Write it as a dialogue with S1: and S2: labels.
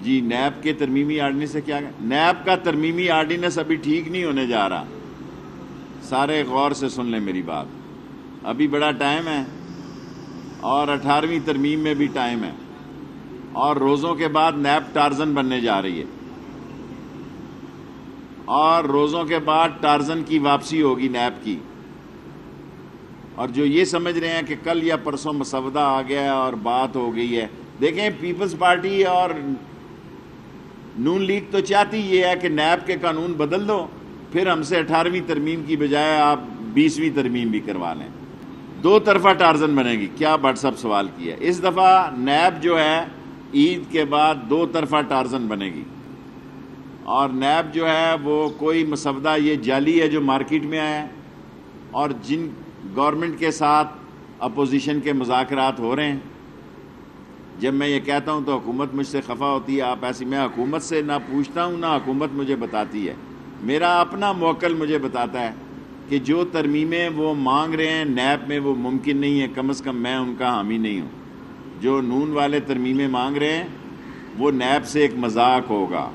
S1: G NAB کے ترمیمی ordinance سے کیا؟ نیب کا ترمیمی آرڈیننس ابھی ٹھیک نہیں ہونے جا رہا. سارے غور سے سن لیں میری بات. ابھی بڑا ٹائم ہے اور 18ویں ترمیم میں بھی ٹائم ہے، اور روزوں کے بعد نیب ٹارزن بننے جا رہی ہے، اور روزوں کے بعد ٹارزن کی واپسی ہوگی نیب کی. اور جو یہ سمجھ رہے ہیں کہ کل یا پرسوں مسودہ آ گیا ہے اور بات ہو گئی ہے، دیکھیں پیپلز پارٹی اور نون لیگ تو چاہتی یہ ہے کہ نیب کے قانون بدل دو، پھر ہم سے 18ویں ترمیم کی بجائے آپ 20ویں ترمیم بھی کروا لیں. دو طرفہ ٹارزن بنے گی. کیا بٹ صاحب سوال کیا؟ اس دفعہ نیب جو ہے عید کے بعد دو طرفہ ٹارزن بنے گی، اور نیب جو ہے وہ کوئی مسودہ یہ جعلی ہے جو مارکیٹ میں آیا ہے، اور جن گورنمنٹ کے ساتھ اپوزیشن کے مذاکرات ہو رہے ہیں. جب میں یہ کہتا ہوں تو حکومت مجھ سے خفا ہوتی ہے. آپ ایسی، میں حکومت سے نہ پوچھتا ہوں نہ حکومت مجھے بتاتی ہے. میرا اپنا موکل مجھے بتاتا ہے کہ جو ترمیمیں وہ مانگ رہے ہیں نیب میں وہ ممکن نہیں ہے. کم از کم میں ان کا حامی نہیں ہوں. جو نون والے ترمیمیں مانگ رہے ہیں وہ نیب سے ایک مذاق ہوگا.